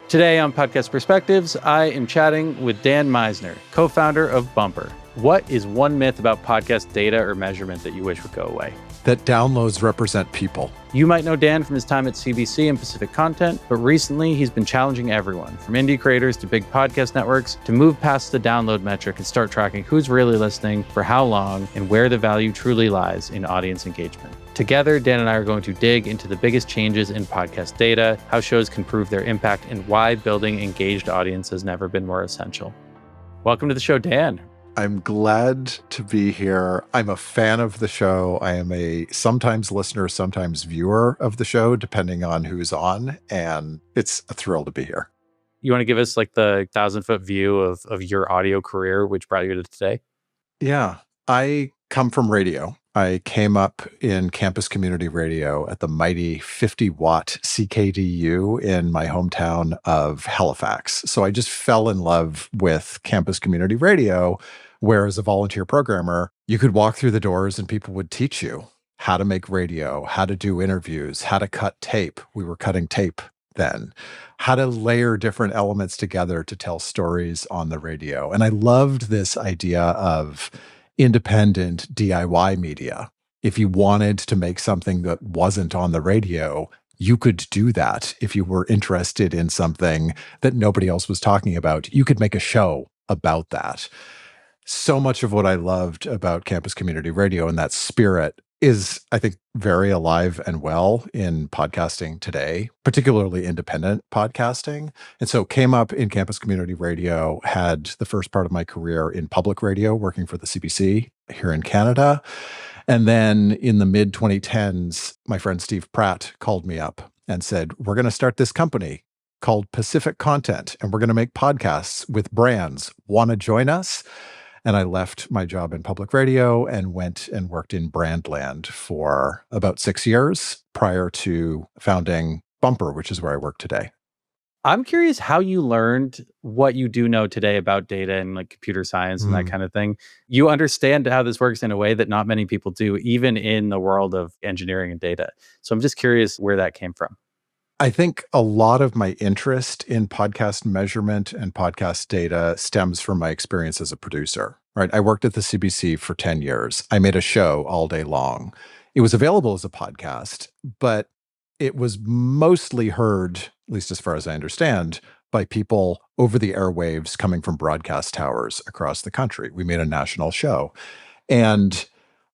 Today on Podcast Perspectives, I am chatting with Dan Misener, co-founder of Bumper. What is one myth about podcast data or measurement that you wish would go away? That downloads represent people. You might know Dan from his time at CBC and Pacific Content, but recently he's been challenging everyone, from indie creators to big podcast networks, to move past the download metric and start tracking who's really listening, for how long, and where the value truly lies in audience engagement. Together, Dan and I are going to dig into the biggest changes in podcast data, how shows can prove their impact, and why building engaged audience has never been more essential. Welcome to the show, Dan. I'm glad to be here. I'm a fan of the show. I am a sometimes listener, sometimes viewer of the show, depending on who's on. And it's a thrill to be here. You want to give us like the 1,000-foot view of your audio career, which brought you to today? Yeah, I come from radio. I came up in campus community radio at the mighty 50-watt CKDU in my hometown of Halifax. So I just fell in love with campus community radio, where as a volunteer programmer, you could walk through the doors and people would teach you how to make radio, how to do interviews, how to cut tape. We were cutting tape then, how to layer different elements together to tell stories on the radio. And I loved this idea of independent DIY media. If you wanted to make something that wasn't on the radio, you could do that. If you were interested in something that nobody else was talking about, you could make a show about that. So much of what I loved about campus community radio and that spirit is, I think, very alive and well in podcasting today, particularly independent podcasting. And so came up in campus community radio, had the first part of my career in public radio, working for the CBC here in Canada. And then in the mid-2010s, my friend Steve Pratt called me up and said, we're going to start this company called Pacific Content, and we're going to make podcasts with brands. Want to join us? And I left my job in public radio and went and worked in Brandland for about 6 years prior to founding Bumper, which is where I work today. I'm curious how you learned what you do know today about data and like computer science and that kind of thing. You understand how this works in a way that not many people do, even in the world of engineering and data. So I'm just curious where that came from. I think a lot of my interest in podcast measurement and podcast data stems from my experience as a producer, right? I worked at the CBC for 10 years. I made a show all day long. It was available as a podcast, but it was mostly heard, at least as far as I understand, by people over the airwaves coming from broadcast towers across the country. We made a national show. And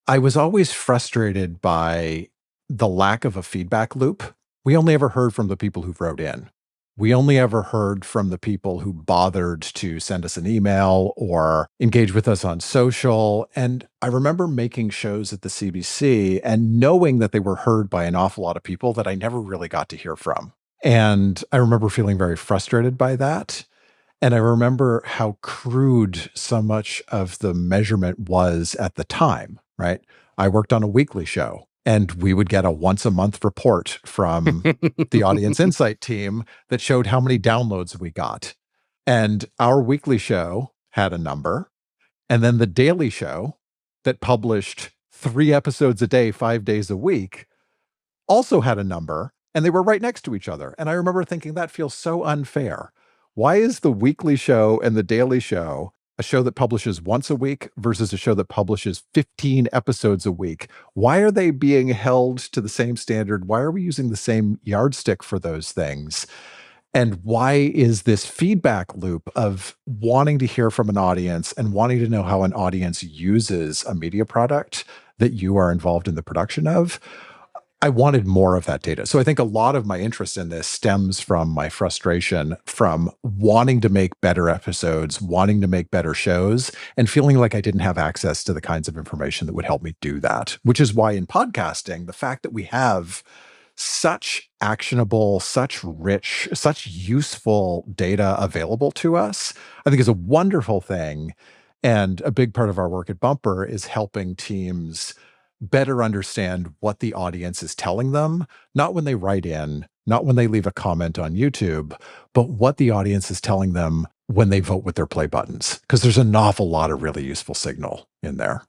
I was always frustrated by the lack of a feedback loop. We only ever heard from the people who wrote in. We only ever heard from the people who bothered to send us an email or engage with us on social. And I remember making shows at the CBC and knowing that they were heard by an awful lot of people that I never really got to hear from. And I remember feeling very frustrated by that. And I remember how crude so much of the measurement was at the time, right? I worked on a weekly show. And we would get a once-a-month report from the audience insight team that showed how many downloads we got. And our weekly show had a number. And then the daily show that published 3 episodes a day, 5 days a week, also had a number. And they were right next to each other. And I remember thinking, that feels so unfair. Why is the weekly show and the daily show a show that publishes once a week versus a show that publishes 15 episodes a week? Why are they being held to the same standard? Why are we using the same yardstick for those things? And why is this feedback loop of wanting to hear from an audience and wanting to know how an audience uses a media product that you are involved in the production of? I wanted more of that data. So I think a lot of my interest in this stems from my frustration from wanting to make better episodes, wanting to make better shows, and feeling like I didn't have access to the kinds of information that would help me do that. Which is why in podcasting, the fact that we have such actionable, such rich, such useful data available to us, I think is a wonderful thing. And a big part of our work at Bumper is helping teams better understand what the audience is telling them, not when they write in, not when they leave a comment on YouTube, but what the audience is telling them when they vote with their play buttons. Because there's an awful lot of really useful signal in there.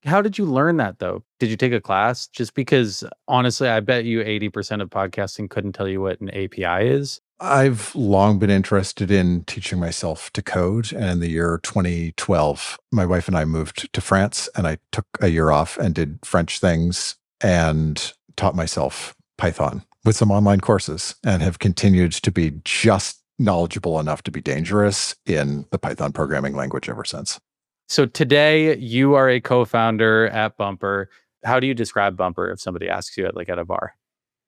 How did you learn that, though? Did you take a class? Just because, honestly, I bet you 80% of podcasting couldn't tell you what an API is. I've long been interested in teaching myself to code. And in the year 2012, my wife and I moved to France, and I took a year off and did French things and taught myself Python with some online courses, and have continued to be just knowledgeable enough to be dangerous in the Python programming language ever since. So today you are a co-founder at Bumper. How do you describe Bumper if somebody asks you at a bar?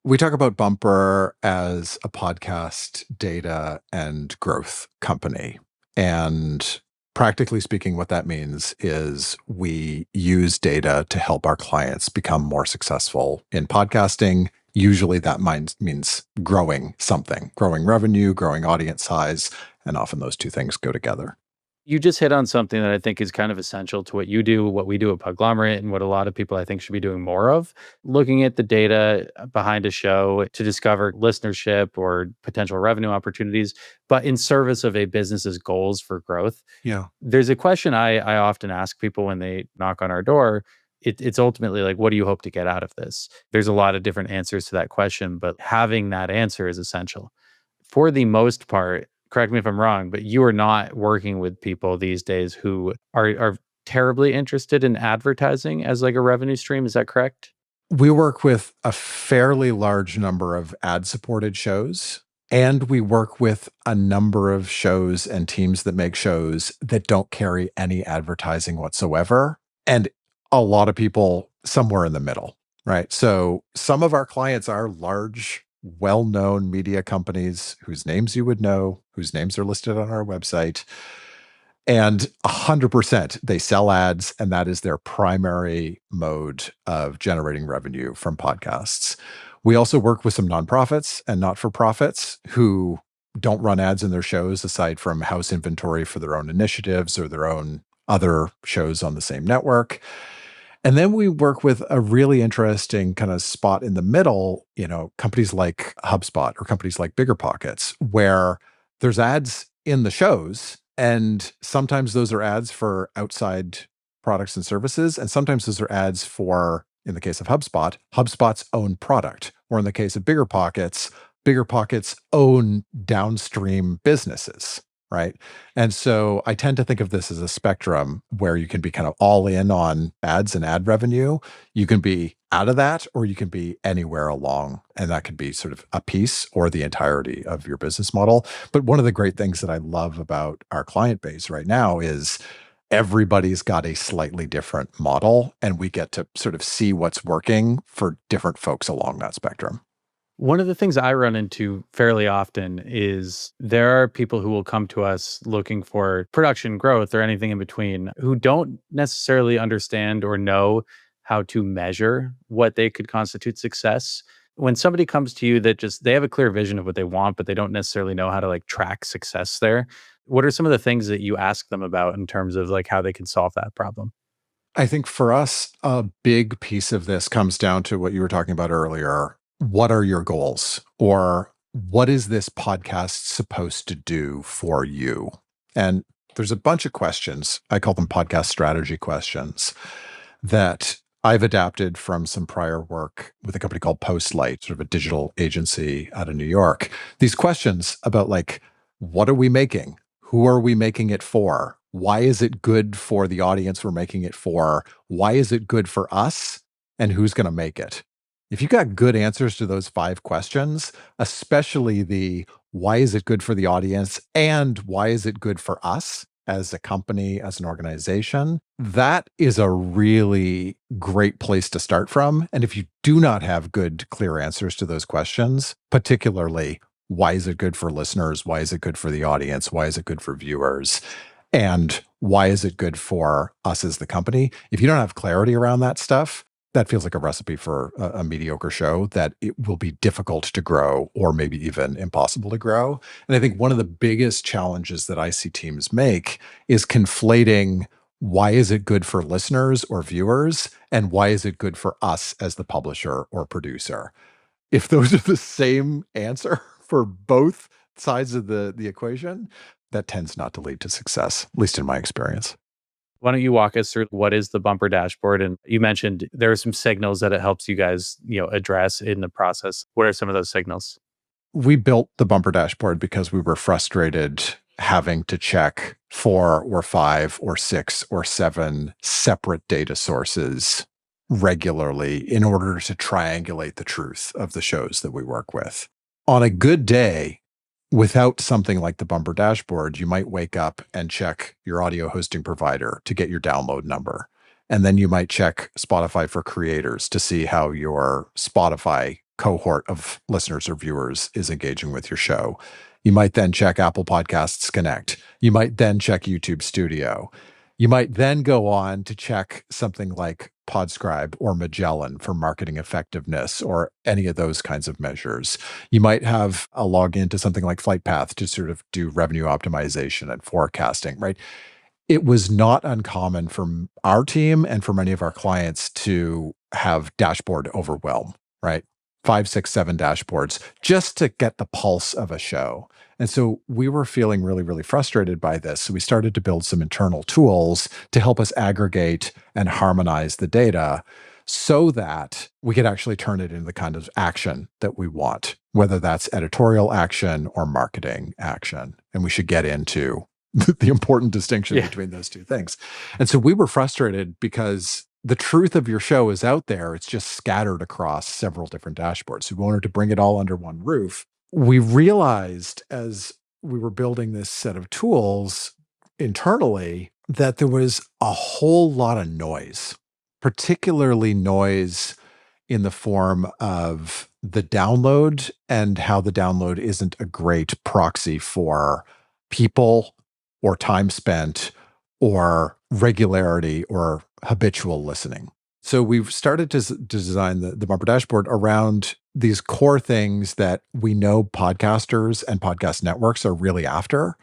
We talk about Bumper as a podcast, data, and growth company. And practically speaking, what that means is we use data to help our clients become more successful in podcasting. Usually that means growing something, growing revenue, growing audience size, and often those two things go together. You just hit on something that I think is kind of essential to what you do, what we do at Podglomerate, and what a lot of people I think should be doing more of. Looking at the data behind a show to discover listenership or potential revenue opportunities, but in service of a business's goals for growth. Yeah. There's a question I often ask people when they knock on our door. It's ultimately like, what do you hope to get out of this? There's a lot of different answers to that question, but having that answer is essential. For the most part, correct me if I'm wrong, but you are not working with people these days who are terribly interested in advertising as like a revenue stream. Is that correct? We work with a fairly large number of ad supported shows, and we work with a number of shows and teams that make shows that don't carry any advertising whatsoever. And a lot of people somewhere in the middle, right? So some of our clients are large, well known media companies whose names you would know, whose names are listed on our website. And 100% they sell ads, and that is their primary mode of generating revenue from podcasts. We also work with some nonprofits and not for profits who don't run ads in their shows aside from house inventory for their own initiatives or their own other shows on the same network. And then we work with a really interesting kind of spot in the middle, companies like HubSpot or companies like BiggerPockets, where there's ads in the shows. And sometimes those are ads for outside products and services. And sometimes those are ads for, in the case of HubSpot, HubSpot's own product. Or in the case of BiggerPockets' own downstream businesses. Right. And so I tend to think of this as a spectrum where you can be kind of all in on ads and ad revenue. You can be out of that, or you can be anywhere along. And that could be sort of a piece or the entirety of your business model. But one of the great things that I love about our client base right now is everybody's got a slightly different model, and we get to sort of see what's working for different folks along that spectrum. One of the things I run into fairly often is there are people who will come to us looking for production growth or anything in between who don't necessarily understand or know how to measure what they could constitute success. When somebody comes to you that just they have a clear vision of what they want, but they don't necessarily know how to like track success there, what are some of the things that you ask them about in terms of like how they can solve that problem? I think for us, a big piece of this comes down to what you were talking about earlier. What are your goals? Or what is this podcast supposed to do for you? And there's a bunch of questions. I call them podcast strategy questions that I've adapted from some prior work with a company called Postlight, sort of a digital agency out of New York. These questions about like, what are we making? Who are we making it for? Why is it good for the audience we're making it for? Why is it good for us? And who's going to make it? If you got good answers to those 5 questions, especially the why is it good for the audience and why is it good for us as a company, as an organization, that is a really great place to start from. And if you do not have good, clear answers to those questions, particularly why is it good for listeners? Why is it good for the audience? Why is it good for viewers? And why is it good for us as the company? If you don't have clarity around that stuff, that feels like a recipe for a mediocre show that it will be difficult to grow or maybe even impossible to grow. And I think one of the biggest challenges that I see teams make is conflating why is it good for listeners or viewers and why is it good for us as the publisher or producer. If those are the same answer for both sides of the equation, that tends not to lead to success, at least in my experience. Why don't you walk us through what is the Bumper dashboard? And you mentioned there are some signals that it helps you guys, address in the process. What are some of those signals? We built the bumper dashboard because we were frustrated having to check 4 or 5 or 6 or 7 separate data sources regularly in order to triangulate the truth of the shows that we work with. On a good day, without something like the bumper dashboard, you might wake up and check your audio hosting provider to get your download number. And then you might check Spotify for creators to see how your Spotify cohort of listeners or viewers is engaging with your show. You might then check Apple Podcasts Connect. You might then check YouTube Studio. You might then go on to check something like Podscribe or Magellan for marketing effectiveness or any of those kinds of measures. You might have a login to something like FlightPath to sort of do revenue optimization and forecasting, right? It was not uncommon for our team and for many of our clients to have dashboard overwhelm, right? 5, 6, 7 dashboards just to get the pulse of a show. And so we were feeling really, really frustrated by this. So we started to build some internal tools to help us aggregate and harmonize the data so that we could actually turn it into the kind of action that we want, whether that's editorial action or marketing action. And we should get into the important distinction between those two things. And so we were frustrated because the truth of your show is out there. It's just scattered across several different dashboards. We wanted to bring it all under one roof. We realized as we were building this set of tools internally that there was a whole lot of noise, particularly noise in the form of the download and how the download isn't a great proxy for people or time spent or regularity or habitual listening. So we've started to design the bumper dashboard around these core things that we know podcasters and podcast networks are really after.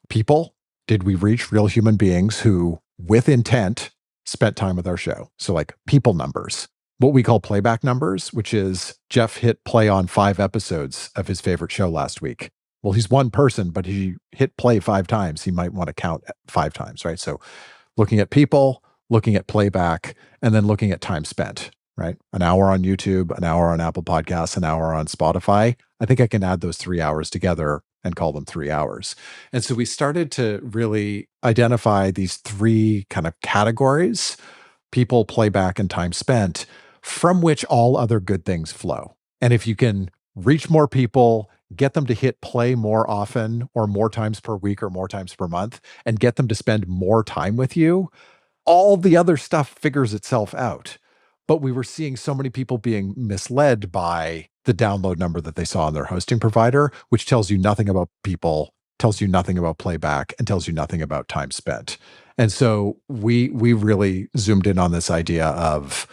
People, did we reach real human beings who, with intent, spent time with our show? So like people numbers, what we call playback numbers, which is Jeff hit play on 5 episodes of his favorite show last week. Well, he's one person, but he hit play 5 times. He might want to count 5 times, right? So looking at people, looking at playback, and then looking at time spent, right? An hour on YouTube, an hour on Apple Podcasts, an hour on Spotify. I think I can add those 3 hours together and call them 3 hours. And so we started to really identify these 3 kind of categories, people, playback, and time spent, from which all other good things flow. And if you can reach more people, get them to hit play more often or more times per week or more times per month, and get them to spend more time with you, all the other stuff figures itself out. But we were seeing so many people being misled by the download number that they saw on their hosting provider, which tells you nothing about people, tells you nothing about playback, and tells you nothing about time spent. And so we really zoomed in on this idea of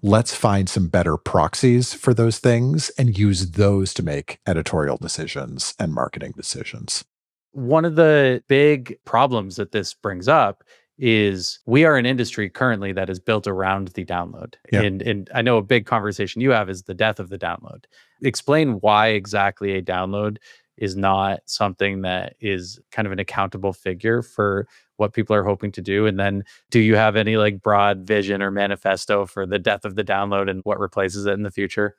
let's find some better proxies for those things and use those to make editorial decisions and marketing decisions. One of the big problems that this brings up is we are an industry currently that is built around the download. Yeah. And I know a big conversation you have is the death of the download. Explain why exactly a download is not something that is kind of an accountable figure for what people are hoping to do. And then do you have any like broad vision or manifesto for the death of the download and what replaces it in the future?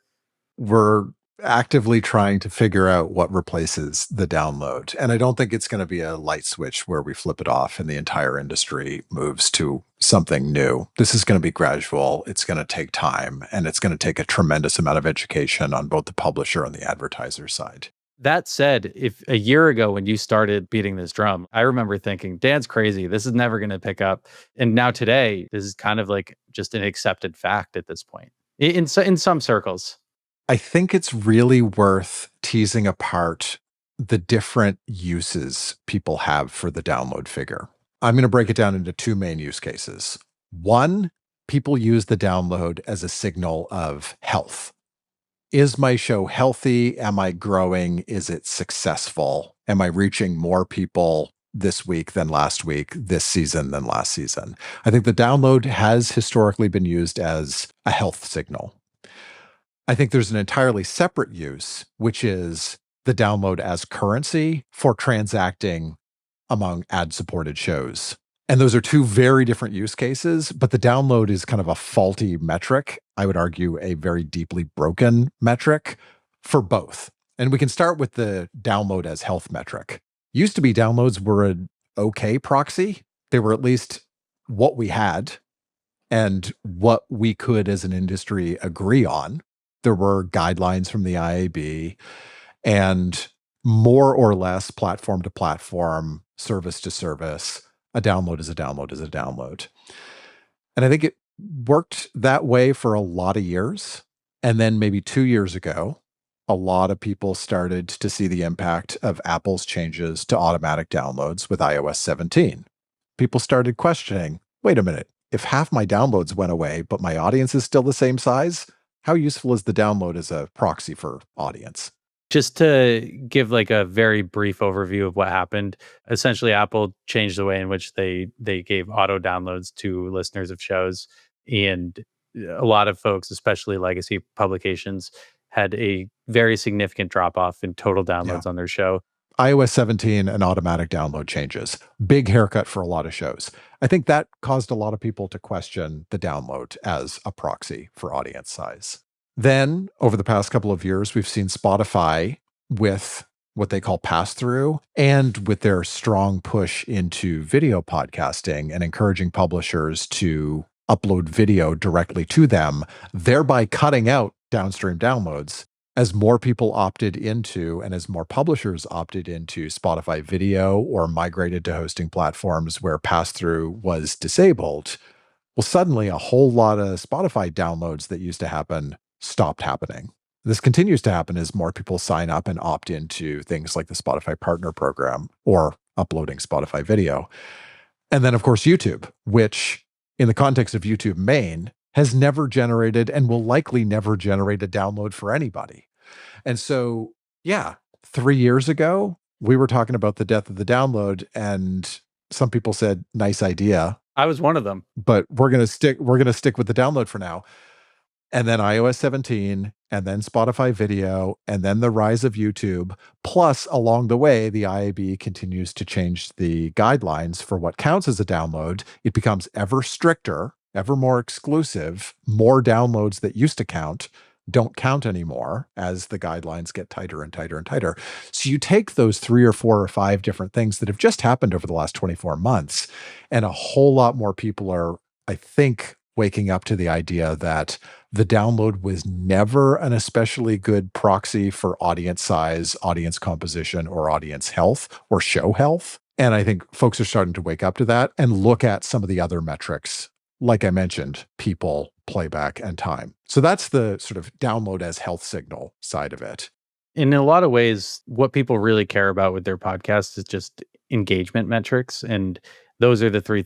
We're actively trying to figure out what replaces the download. And I don't think it's going to be a light switch where we flip it off and the entire industry moves to something new. This is going to be gradual. It's going to take time, and it's going to take a tremendous amount of education on both the publisher and the advertiser side. That said, if a year ago when you started beating this drum, I remember thinking, Dan's crazy. This is never going to pick up. And now today, this is kind of like just an accepted fact at this point in some circles. I think it's really worth teasing apart the different uses people have for the download figure. I'm going to break it down into 2 main use cases. One, people use the download as a signal of health. Is my show healthy? Am I growing? Is it successful? Am I reaching more people this week than last week, this season than last season? I think the download has historically been used as a health signal. I think there's an entirely separate use, which is the download as currency for transacting among ad-supported shows. And those are 2 very different use cases, but the download is kind of a faulty metric. I would argue a very deeply broken metric for both. And we can start with the download as health metric. Used to be downloads were an okay proxy. They were at least what we had and what we could as an industry agree on. There were guidelines from the IAB and more or less platform to platform, service to service. A download is a download is a download. And I think it worked that way for a lot of years. And then maybe 2 years ago, a lot of people started to see the impact of Apple's changes to automatic downloads with iOS 17. People started questioning, wait a minute, if half my downloads went away, but my audience is still the same size, how useful is the download as a proxy for audience? Just to give like a very brief overview of what happened, essentially Apple changed the way in which they gave auto downloads to listeners of shows, and a lot of folks, especially legacy publications, had a very significant drop off in total Yeah. downloads on their show. iOS 17 and automatic download changes. Big haircut for a lot of shows. I think that caused a lot of people to question the download as a proxy for audience size. Then, over the past couple of years, we've seen Spotify with what they call pass-through and with their strong push into video podcasting and encouraging publishers to upload video directly to them, thereby cutting out downstream downloads. As more people opted into and as more publishers opted into Spotify video or migrated to hosting platforms where pass-through was disabled, well, suddenly a whole lot of Spotify downloads that used to happen stopped happening. This continues to happen as more people sign up and opt into things like the Spotify Partner Program or uploading Spotify video. And then, of course, YouTube, which in the context of YouTube main has never generated and will likely never generate a download for anybody. And so, yeah, 3 years ago, we were talking about the death of the download, and some people said, nice idea. I was one of them. But we're going to stick with the download for now. And then iOS 17, and then Spotify video, and then the rise of YouTube. Plus, along the way, the IAB continues to change the guidelines for what counts as a download. It becomes ever stricter, ever more exclusive. More downloads that used to count don't count anymore as the guidelines get tighter and tighter and tighter. So you take those 3 or 4 or 5 different things that have just happened over the last 24 months, and a whole lot more people are, I think, waking up to the idea that the download was never an especially good proxy for audience size, audience composition, or audience health or show health. And I think folks are starting to wake up to that and look at some of the other metrics, like I mentioned, people, playback, and time. So that's the sort of download as health signal side of it. In a lot of ways, what people really care about with their podcast is just engagement metrics. And those are three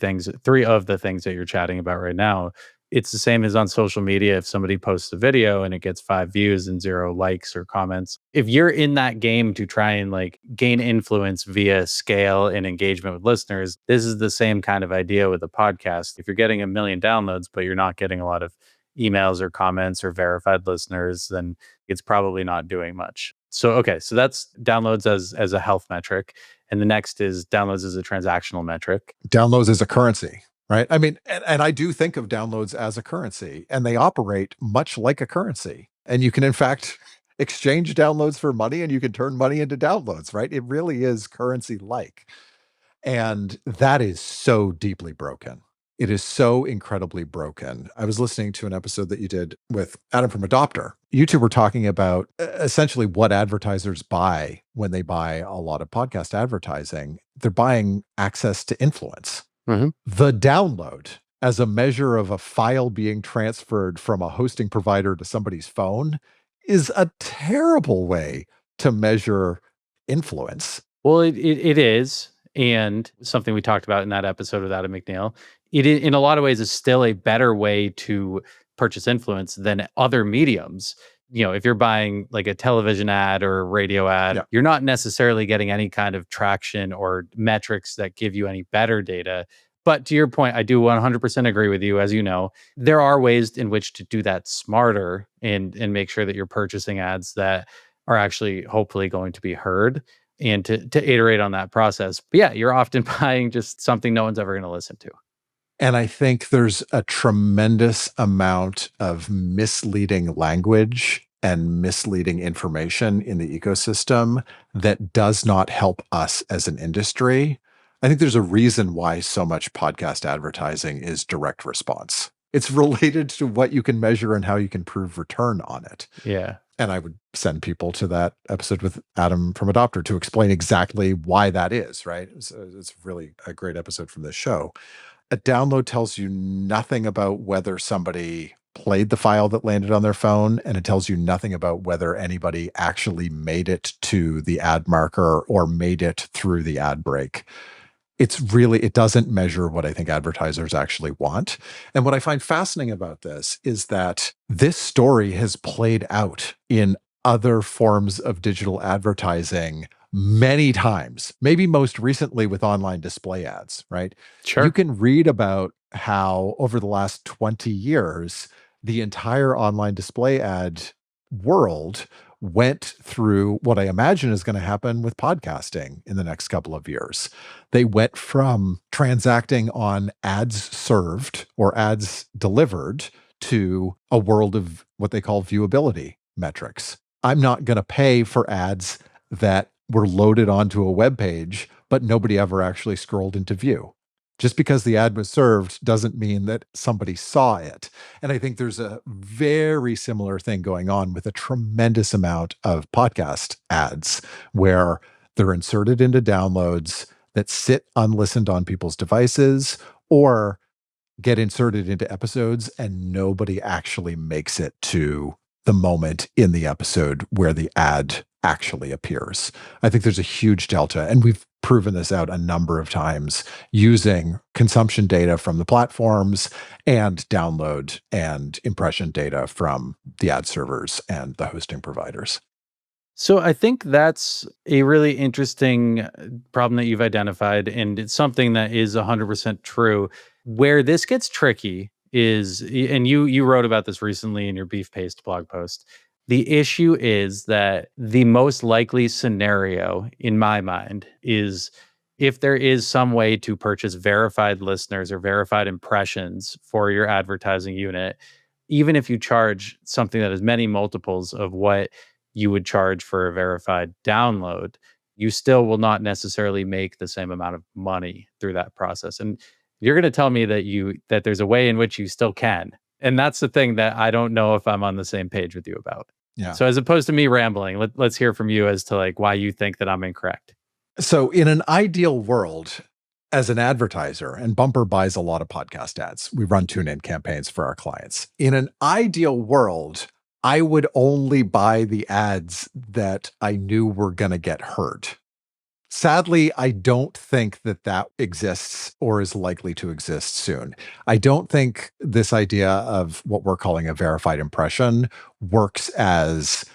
of the things that you're chatting about right now. It's the same as on social media. If somebody posts a video and it gets 5 views and 0 likes or comments, if you're in that game to try and like gain influence via scale and engagement with listeners, this is the same kind of idea with a podcast. If you're getting 1 million downloads, but you're not getting a lot of emails or comments or verified listeners, then it's probably not doing much. So, okay, so that's downloads as a health metric. And the next is downloads as a transactional metric. Downloads as a currency. Right. I mean, and I do think of downloads as a currency, and they operate much like a currency. And you can, in fact, exchange downloads for money, and you can turn money into downloads, right? It really is currency like. And that is so deeply broken. It is so incredibly broken. I was listening to an episode that you did with Adam from Adopter. You two were talking about essentially what advertisers buy when they buy a lot of podcast advertising. They're buying access to influence. Mm-hmm. The download as a measure of a file being transferred from a hosting provider to somebody's phone is a terrible way to measure influence. Well, it is. And something we talked about in that episode with Adam McNeil, it in a lot of ways is still a better way to purchase influence than other mediums. You know, if you're buying like a television ad or a radio ad, you're not necessarily getting any kind of traction or metrics that give you any better data. But to your point, I do 100% agree with you. As you know, there are ways in which to do that smarter and make sure that you're purchasing ads that are actually hopefully going to be heard and to iterate on that process. But yeah, you're often buying just something no one's ever going to listen to. And I think there's a tremendous amount of misleading language and misleading information in the ecosystem that does not help us as an industry. I think there's a reason why so much podcast advertising is direct response. It's related to what you can measure and how you can prove return on it. Yeah. And I would send people to that episode with Adam from Adopter to explain exactly why that is, right? It's really a great episode from this show. A download tells you nothing about whether somebody played the file that landed on their phone, and it tells you nothing about whether anybody actually made it to the ad marker or made it through the ad break. It doesn't measure what I think advertisers actually want. And what I find fascinating about this is that this story has played out in other forms of digital advertising many times, maybe most recently with online display ads, right? Sure. You can read about how over the last 20 years, the entire online display ad world went through what I imagine is going to happen with podcasting in the next couple of years. They went from transacting on ads served or ads delivered to a world of what they call viewability metrics. I'm not going to pay for ads that were loaded onto a web page, but nobody ever actually scrolled into view. Just because the ad was served doesn't mean that somebody saw it. And I think there's a very similar thing going on with a tremendous amount of podcast ads where they're inserted into downloads that sit unlistened on people's devices or get inserted into episodes and nobody actually makes it to the moment in the episode where the ad actually appears. I think there's a huge delta, and we've proven this out a number of times using consumption data from the platforms and download and impression data from the ad servers and the hosting providers. So I think that's a really interesting problem that you've identified, and it's something that is 100% true. Where this gets tricky is, and you wrote about this recently in your Beef Paste blog post. The issue is that the most likely scenario in my mind is if there is some way to purchase verified listeners or verified impressions for your advertising unit, even if you charge something that is many multiples of what you would charge for a verified download, you still will not necessarily make the same amount of money through that process. And you're going to tell me that there's a way in which you still can. And that's the thing that I don't know if I'm on the same page with you about. Yeah. So as opposed to me rambling, let's hear from you as to like why you think that I'm incorrect. So in an ideal world, as an advertiser, and Bumper buys a lot of podcast ads, we run tune-in campaigns for our clients. In an ideal world, I would only buy the ads that I knew were going to get heard. Sadly, I don't think that exists or is likely to exist soon. I don't think this idea of what we're calling a verified impression works as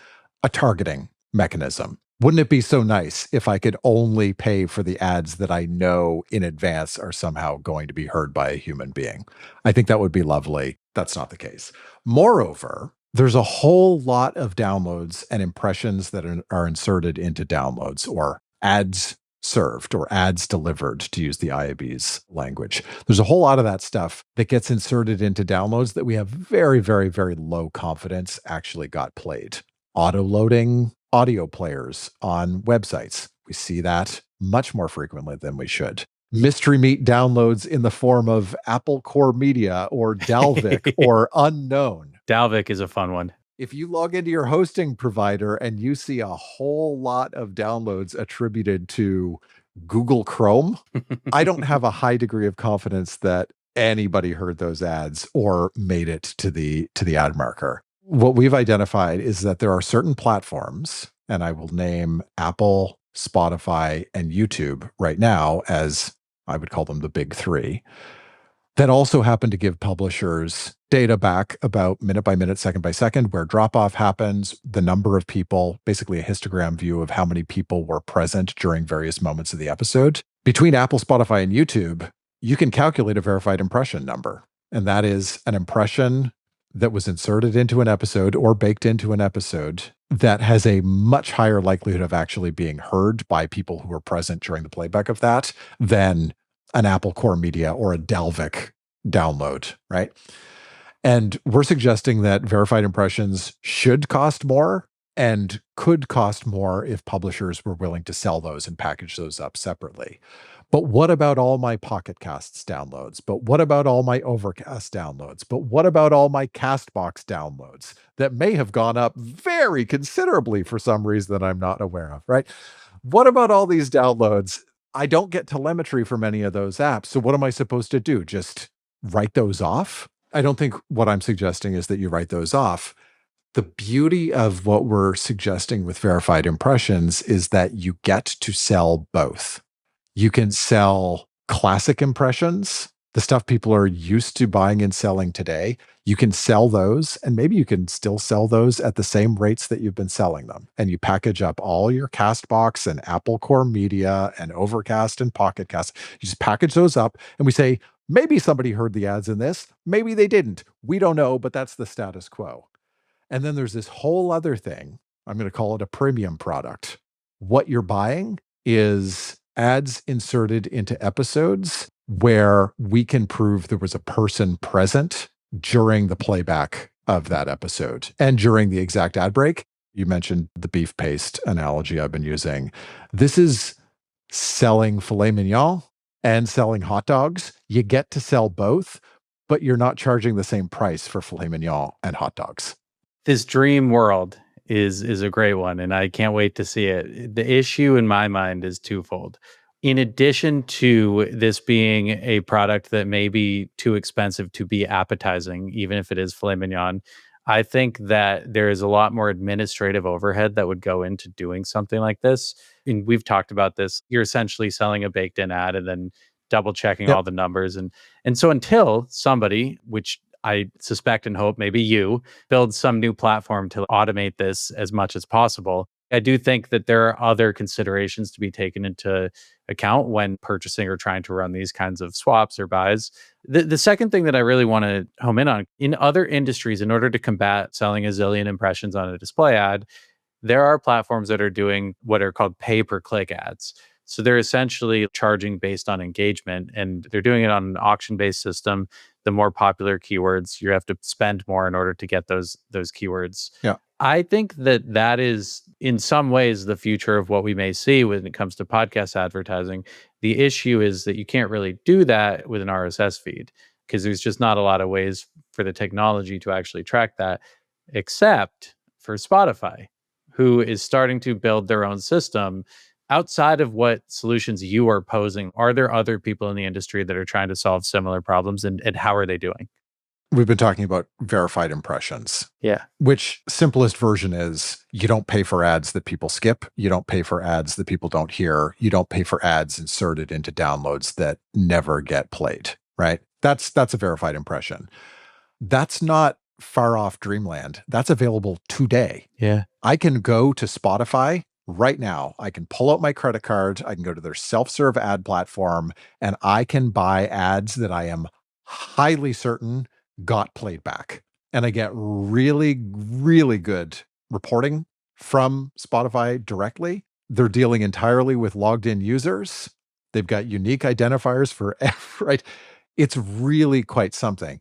a targeting mechanism. Wouldn't it be so nice if I could only pay for the ads that I know in advance are somehow going to be heard by a human being? I think that would be lovely. That's not the case. Moreover, there's a whole lot of downloads and impressions that are inserted into downloads or ads served or ads delivered, to use the IAB's language. There's a whole lot of that stuff that gets inserted into downloads that we have very, very, very low confidence actually got played. Auto-loading audio players on websites. We see that much more frequently than we should. Mystery meat downloads in the form of Apple Core Media or Dalvik or Unknown. Dalvik is a fun one. If you log into your hosting provider and you see a whole lot of downloads attributed to Google Chrome, I don't have a high degree of confidence that anybody heard those ads or made it to the ad marker. What we've identified is that there are certain platforms, and I will name Apple, Spotify, and YouTube right now as I would call them the big three, that also happen to give publishers data back about minute by minute, second by second, where drop-off happens, the number of people, basically a histogram view of how many people were present during various moments of the episode. Between Apple, Spotify, and YouTube, you can calculate a verified impression number. And that is an impression that was inserted into an episode or baked into an episode that has a much higher likelihood of actually being heard by people who were present during the playback of that than an Apple Core Media or a Dalvik download, right? And we're suggesting that verified impressions should cost more and could cost more if publishers were willing to sell those and package those up separately. But what about all my Pocket Casts downloads? But what about all my Overcast downloads? But what about all my Castbox downloads that may have gone up very considerably for some reason that I'm not aware of, right? What about all these downloads? I don't get telemetry from any of those apps. So what am I supposed to do? Just write those off? I don't think what I'm suggesting is that you write those off. The beauty of what we're suggesting with verified impressions is that you get to sell both. You can sell classic impressions, the stuff people are used to buying and selling today. You can sell those, and maybe you can still sell those at the same rates that you've been selling them. And you package up all your Castbox and Apple Core Media and Overcast and Pocket Cast. You just package those up, and we say, maybe somebody heard the ads in this. Maybe they didn't. We don't know, but that's the status quo. And then there's this whole other thing. I'm going to call it a premium product. What you're buying is ads inserted into episodes where we can prove there was a person present during the playback of that episode and during the exact ad break. You mentioned the beef paste analogy I've been using. This is selling filet mignon and selling hot dogs. You get to sell both, but you're not charging the same price for filet mignon and hot dogs. This dream world is a great one, and I can't wait to see it. The issue in my mind is twofold. In addition to this being a product that may be too expensive to be appetizing, even if it is filet mignon, I think that there is a lot more administrative overhead that would go into doing something like this. And we've talked about this. You're essentially selling a baked in ad and then double checking Yep. all the numbers. And so until somebody, which I suspect and hope maybe you, build some new platform to automate this as much as possible, I do think that there are other considerations to be taken into account when purchasing or trying to run these kinds of swaps or buys. The second thing that I really want to home in on, in other industries, in order to combat selling a zillion impressions on a display ad, there are platforms that are doing what are called pay per click ads. So they're essentially charging based on engagement, and they're doing it on an auction based system. The more popular keywords, you have to spend more in order to get those keywords. Yeah. I think that that is in some ways the future of what we may see when it comes to podcast advertising. The issue is that you can't really do that with an RSS feed because there's just not a lot of ways for the technology to actually track that, except for Spotify, who is starting to build their own system. Outside of what solutions you are posing, are there other people in the industry that are trying to solve similar problems, and how are they doing? We've been talking about verified impressions. Yeah. Which simplest version is you don't pay for ads that people skip. You don't pay for ads that people don't hear. You don't pay for ads inserted into downloads that never get played, right? That's a verified impression. That's not far off dreamland. That's available today. Yeah. I can go to Spotify right now. I can pull out my credit card. I can go to their self-serve ad platform, and I can buy ads that I am highly certain got played back. And I get really, really good reporting from Spotify directly. They're dealing entirely with logged in users. They've got unique identifiers for every, right? It's really quite something.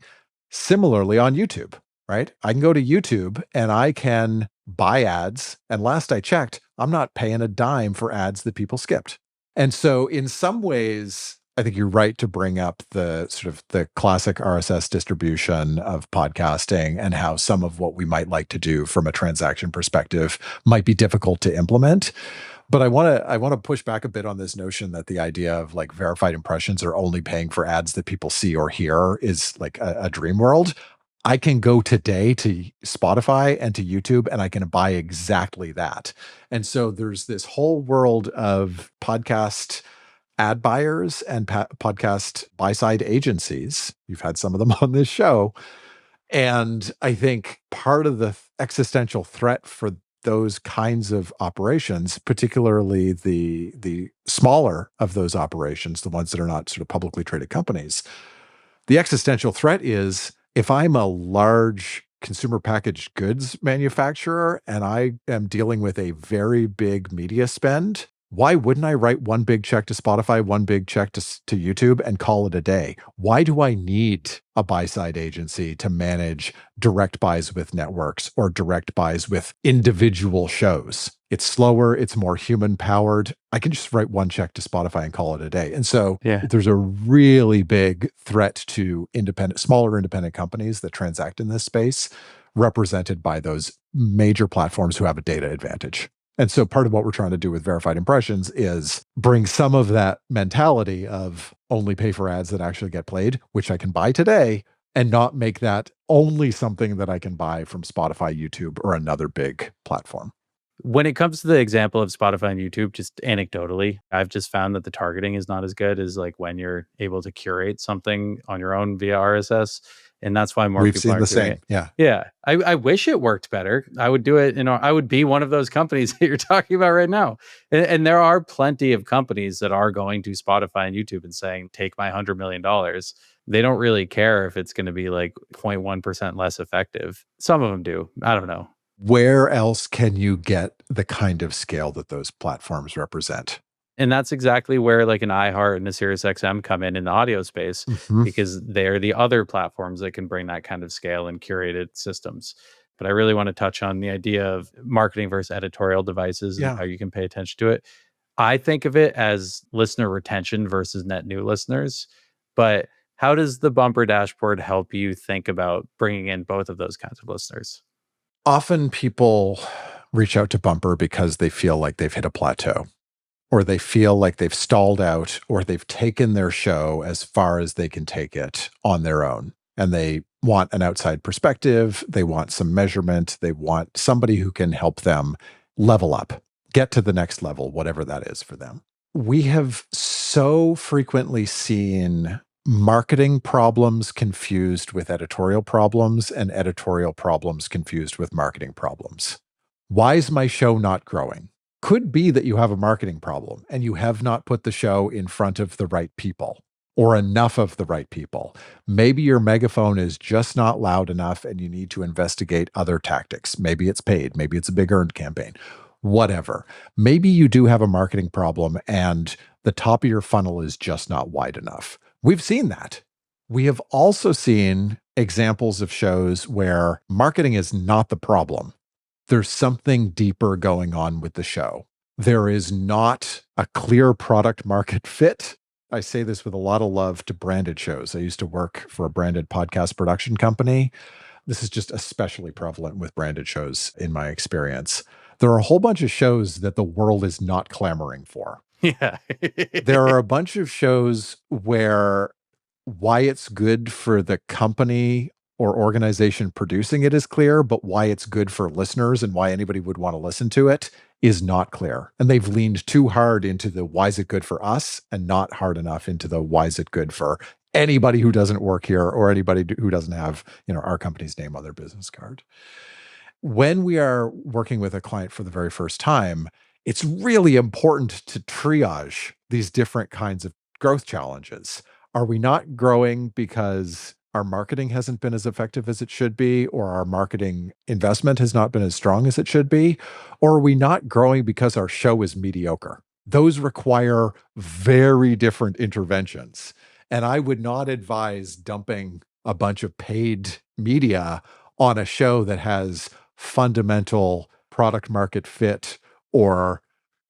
Similarly on YouTube, right? I can go to YouTube and I can buy ads. And last I checked, I'm not paying a dime for ads that people skipped. And so in some ways, I think you're right to bring up the sort of the classic RSS distribution of podcasting and how some of what we might like to do from a transaction perspective might be difficult to implement. But I want to push back a bit on this notion that the idea of like verified impressions are only paying for ads that people see or hear is like a dream world. I can go today to Spotify and to YouTube and I can buy exactly that. And so there's this whole world of podcast ad buyers and podcast buy-side agencies. You've had some of them on this show. And I think part of the existential threat for those kinds of operations, particularly the smaller of those operations, the ones that are not sort of publicly traded companies, the existential threat is if I'm a large consumer packaged goods manufacturer and I am dealing with a very big media spend, Why wouldn't I write one big check to Spotify, one big check to YouTube and call it a day? Why do I need a buy-side agency to manage direct buys with networks or direct buys with individual shows? It's slower, it's more human-powered. I can just write one check to Spotify and call it a day. And so Yeah. there's a really big threat to smaller independent companies that transact in this space, represented by those major platforms who have a data advantage. And so part of what we're trying to do with verified impressions is bring some of that mentality of only pay for ads that actually get played, which I can buy today, and not make that only something that I can buy from Spotify, YouTube, or another big platform. When it comes to the example of Spotify and YouTube, just anecdotally, I've just found that the targeting is not as good as like when you're able to curate something on your own via RSS. And that's why more We've people seen are the doing same. it. Yeah. Yeah. I wish it worked better. I would do it, I would be one of those companies that you're talking about right now. And there are plenty of companies that are going to Spotify and YouTube and saying, take my $100 million. They don't really care if it's going to be like 0.1% less effective. Some of them do. I don't know. Where else can you get the kind of scale that those platforms represent? And that's exactly where like an iHeart and a SiriusXM come in the audio space, Mhm. because they're the other platforms that can bring that kind of scale and curated systems. But I really want to touch on the idea of marketing versus editorial devices and Yeah. how you can pay attention to it. I think of it as listener retention versus net new listeners. But how does the bumper dashboard help you think about bringing in both of those kinds of listeners? Often people reach out to Bumper because they feel like they've hit a plateau, or they feel like they've stalled out, or they've taken their show as far as they can take it on their own. And they want an outside perspective. They want some measurement. They want somebody who can help them level up, get to the next level, whatever that is for them. We have so frequently seen marketing problems confused with editorial problems and editorial problems confused with marketing problems. Why is my show not growing? Could be that you have a marketing problem and you have not put the show in front of the right people or enough of the right people. Maybe your megaphone is just not loud enough and you need to investigate other tactics. Maybe it's paid, maybe it's a big earned campaign, whatever. Maybe you do have a marketing problem and the top of your funnel is just not wide enough. We've seen that. We have also seen examples of shows where marketing is not the problem. There's something deeper going on with the show. There is not a clear product market fit. I say this with a lot of love to branded shows. I used to work for a branded podcast production company. This is just especially prevalent with branded shows in my experience. There are a whole bunch of shows that the world is not clamoring for. Yeah. There are a bunch of shows where why it's good for the company or organization producing it is clear, but why it's good for listeners and why anybody would want to listen to it is not clear. And they've leaned too hard into the why is it good for us and not hard enough into the why is it good for anybody who doesn't work here or anybody who doesn't have, our company's name on their business card. When we are working with a client for the very first time, it's really important to triage these different kinds of growth challenges. Are we not growing because our marketing hasn't been as effective as it should be, or our marketing investment has not been as strong as it should be? Or are we not growing because our show is mediocre? Those require very different interventions. And I would not advise dumping a bunch of paid media on a show that has fundamental product market fit or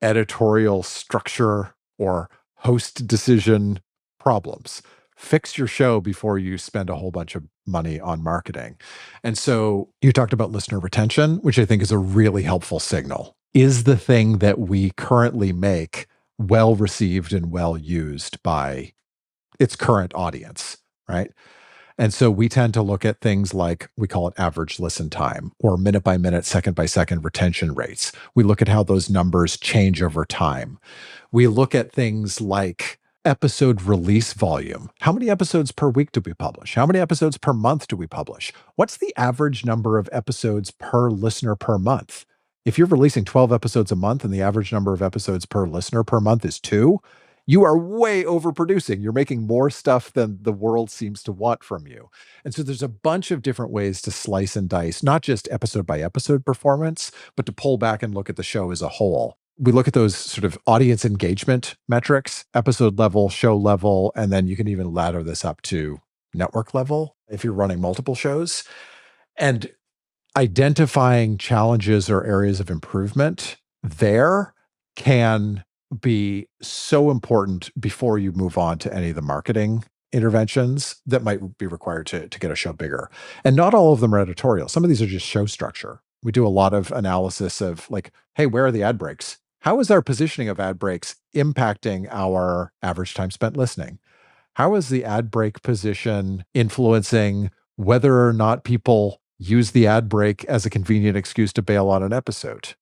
editorial structure or host decision problems. Fix your show before you spend a whole bunch of money on marketing. And so you talked about listener retention, which I think is a really helpful signal. Is the thing that we currently make well received and well used by its current audience, right? And so we tend to look at things like we call it average listen time or minute by minute, second by second retention rates. We look at how those numbers change over time. We look at things like episode release volume. How many episodes per week do we publish? How many episodes per month do we publish? What's the average number of episodes per listener per month? If you're releasing 12 episodes a month and the average number of episodes per listener per month is 2, you are way overproducing. You're making more stuff than the world seems to want from you. And so there's a bunch of different ways to slice and dice, not just episode by episode performance, but to pull back and look at the show as a whole. We look at those sort of audience engagement metrics, episode level, show level, and then you can even ladder this up to network level if you're running multiple shows. And identifying challenges or areas of improvement there can be so important before you move on to any of the marketing interventions that might be required to get a show bigger. And not all of them are editorial. Some of these are just show structure. We do a lot of analysis of like, hey, where are the ad breaks? How is our positioning of ad breaks impacting our average time spent listening? How is the ad break position influencing whether or not people use the ad break as a convenient excuse to bail on an episode?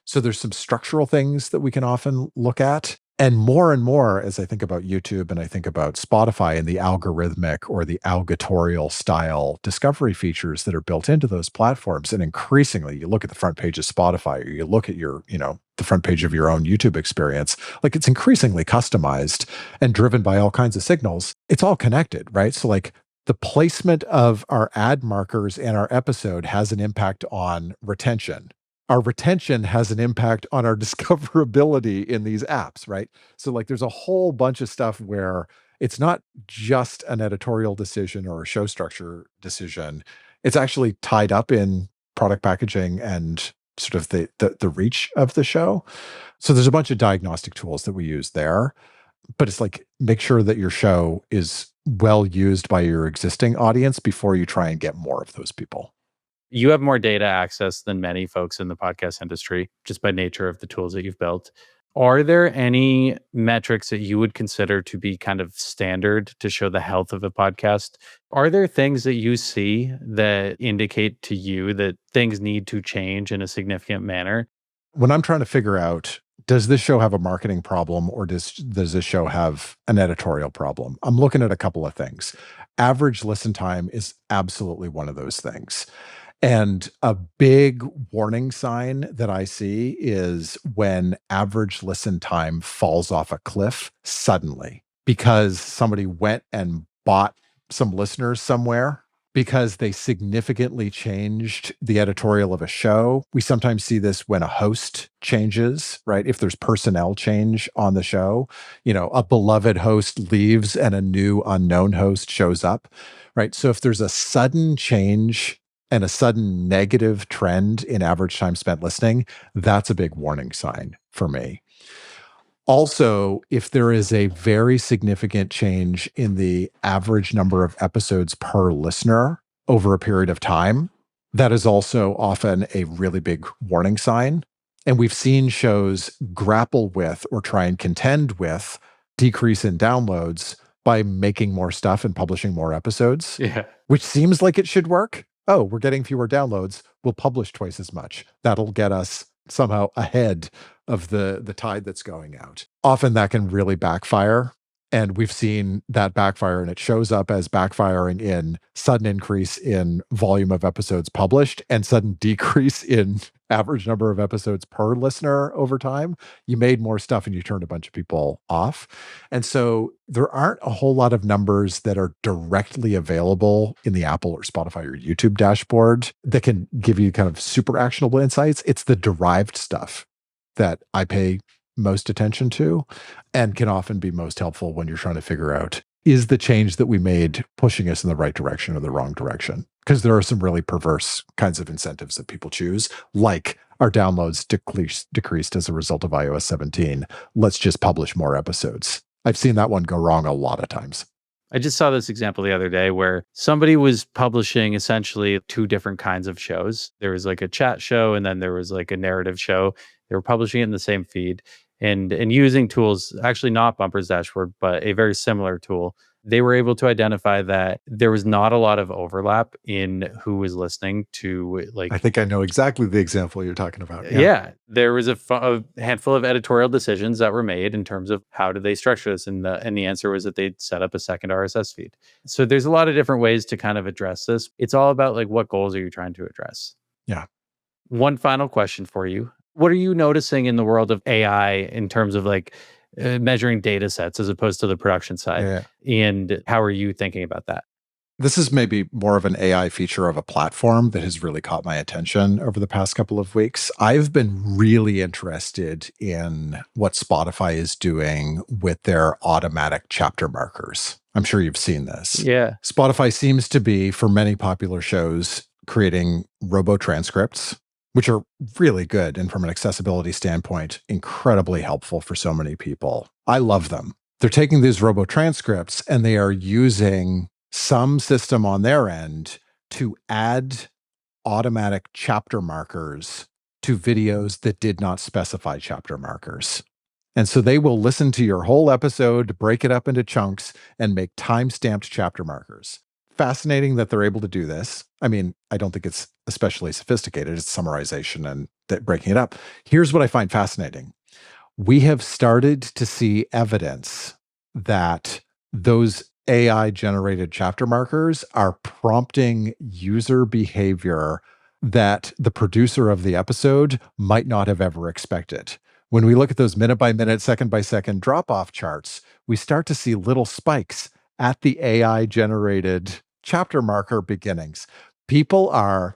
So there's some structural things that we can often look at. And more, as I think about YouTube and I think about Spotify and the algorithmic or the algatorial style discovery features that are built into those platforms. And increasingly, you look at the front page of Spotify or you look at the front page of your own YouTube experience, like it's increasingly customized and driven by all kinds of signals. It's all connected, right? So like the placement of our ad markers and our episode has an impact on retention. Our retention has an impact on our discoverability in these apps, right? So like there's a whole bunch of stuff where it's not just an editorial decision or a show structure decision. It's actually tied up in product packaging and sort of the reach of the show. So there's a bunch of diagnostic tools that we use there, but it's like make sure that your show is well used by your existing audience before you try and get more of those people. You have more data access than many folks in the podcast industry, just by nature of the tools that you've built. Are there any metrics that you would consider to be kind of standard to show the health of a podcast? Are there things that you see that indicate to you that things need to change in a significant manner? When I'm trying to figure out, does this show have a marketing problem or does this show have an editorial problem? I'm looking at a couple of things. Average listen time is absolutely one of those things. And a big warning sign that I see is when average listen time falls off a cliff suddenly because somebody went and bought some listeners somewhere because they significantly changed the editorial of a show. We sometimes see this when a host changes, right? If there's personnel change on the show, a beloved host leaves and a new unknown host shows up, right? So if there's a sudden change and a sudden negative trend in average time spent listening, that's a big warning sign for me. Also, if there is a very significant change in the average number of episodes per listener over a period of time, that is also often a really big warning sign. And we've seen shows grapple with or try and contend with decrease in downloads by making more stuff and publishing more episodes, Yeah. which seems like it should work. Oh, we're getting fewer downloads. We'll publish twice as much. That'll get us somehow ahead of the tide that's going out. Often that can really backfire. And we've seen that backfire, and it shows up as backfiring in sudden increase in volume of episodes published and sudden decrease in average number of episodes per listener over time. You made more stuff and you turned a bunch of people off. And so there aren't a whole lot of numbers that are directly available in the Apple or Spotify or YouTube dashboard that can give you kind of super actionable insights. It's the derived stuff that I pay most attention to and can often be most helpful when you're trying to figure out, is the change that we made pushing us in the right direction or the wrong direction? Because there are some really perverse kinds of incentives that people choose, like our downloads decreased as a result of iOS 17. Let's just publish more episodes. I've seen that one go wrong a lot of times. I just saw this example the other day where somebody was publishing essentially two different kinds of shows. There was like a chat show and then there was like a narrative show. They were publishing it in the same feed and using tools, actually not Bumper's Dashboard, but a very similar tool. They were able to identify that there was not a lot of overlap in who was listening to I think I know exactly the example you're talking about. Yeah, there was a handful of editorial decisions that were made in terms of how do they structure this, and the answer was that they'd set up a second RSS feed. So there's a lot of different ways to kind of address this. It's all about like what goals are you trying to address? Yeah. One final question for you: what are you noticing in the world of AI in terms of like measuring data sets as opposed to the production side? Yeah. And how are you thinking about that? This is maybe more of an AI feature of a platform that has really caught my attention over the past couple of weeks. I've been really interested in what Spotify is doing with their automatic chapter markers. I'm sure you've seen this. Yeah. Spotify seems to be, for many popular shows, creating robo transcripts, which are really good and from an accessibility standpoint, incredibly helpful for so many people. I love them. They're taking these robo transcripts and they are using some system on their end to add automatic chapter markers to videos that did not specify chapter markers. And so they will listen to your whole episode, break it up into chunks, and make time-stamped chapter markers. Fascinating that they're able to do this. I mean, I don't think it's especially sophisticated. It's summarization and breaking it up. Here's what I find fascinating. We have started to see evidence that those AI-generated chapter markers are prompting user behavior that the producer of the episode might not have ever expected. When we look at those minute by minute, second by second drop-off charts, we start to see little spikes at the AI-generated chapter marker beginnings. People are,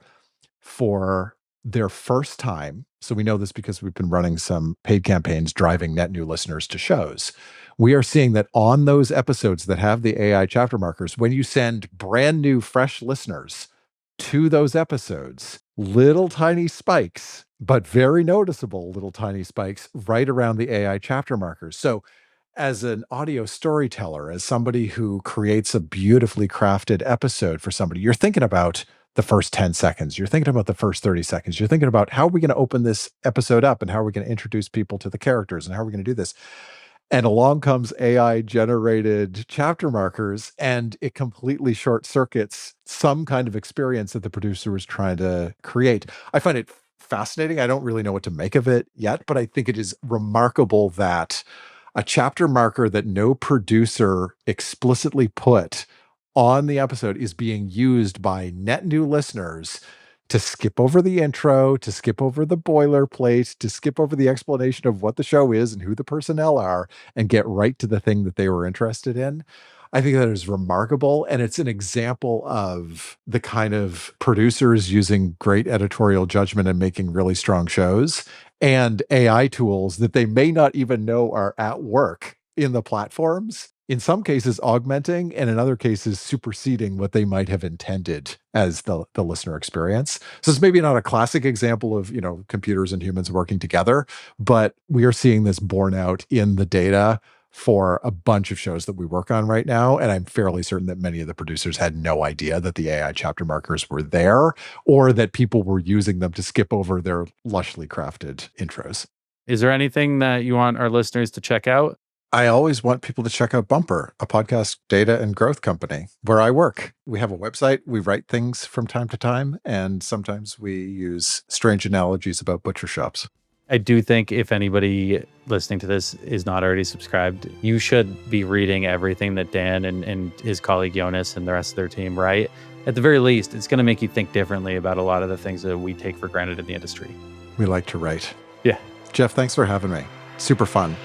for their first time, so we know this because we've been running some paid campaigns driving net new listeners to shows. We are seeing that on those episodes that have the AI chapter markers, when you send brand new, fresh listeners to those episodes, little tiny spikes, but very noticeable little tiny spikes right around the AI chapter markers. So as an audio storyteller, as somebody who creates a beautifully crafted episode for somebody, you're thinking about the first 10 seconds. You're thinking about the first 30 seconds. You're thinking about how are we going to open this episode up and how are we going to introduce people to the characters and how are we going to do this? And along comes AI generated chapter markers and it completely short circuits some kind of experience that the producer was trying to create. I find it fascinating. I don't really know what to make of it yet, but I think it is remarkable that a chapter marker that no producer explicitly put on the episode is being used by net new listeners to skip over the intro, to skip over the boilerplate, to skip over the explanation of what the show is and who the personnel are, and get right to the thing that they were interested in. I think that is remarkable. And it's an example of the kind of producers using great editorial judgment and making really strong shows and AI tools that they may not even know are at work in the platforms, in some cases augmenting and in other cases superseding what they might have intended as the listener experience. So it's maybe not a classic example of, computers and humans working together, but we are seeing this borne out in the data for a bunch of shows that we work on right now. And I'm fairly certain that many of the producers had no idea that the AI chapter markers were there or that people were using them to skip over their lushly crafted intros. Is there anything that you want our listeners to check out? I always want people to check out Bumper, a podcast data and growth company where I work. We have a website. We write things from time to time, and sometimes we use strange analogies about butcher shops. I do think if anybody listening to this is not already subscribed, you should be reading everything that Dan and his colleague Jonas and the rest of their team write. At the very least, it's going to make you think differently about a lot of the things that we take for granted in the industry. We like to write. Yeah. Jeff, thanks for having me. Super fun.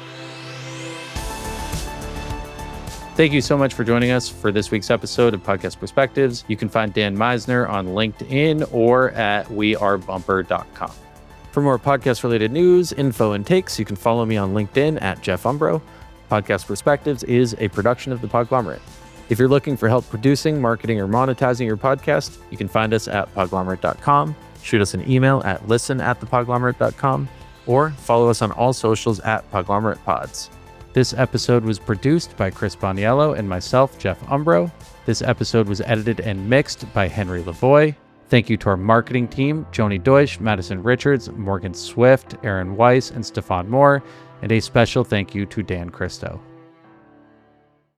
Thank you so much for joining us for this week's episode of Podcast Perspectives. You can find Dan Misener on LinkedIn or at wearebumper.com. For more podcast-related news, info, and takes, you can follow me on LinkedIn at Jeff Umbro. Podcast Perspectives is a production of the Podglomerate. If you're looking for help producing, marketing, or monetizing your podcast, you can find us at podglomerate.com, shoot us an email at listen@thepodglomerate.com, or follow us on all socials at PodglomeratepOds. This episode was produced by Chris Boniello and myself, Jeff Umbro. This episode was edited and mixed by Henry Lavoie. Thank you to our marketing team, Joni Deutsch, Madison Richards, Morgan Swift, Aaron Weiss, and Stefan Moore. And a special thank you to Dan Christo.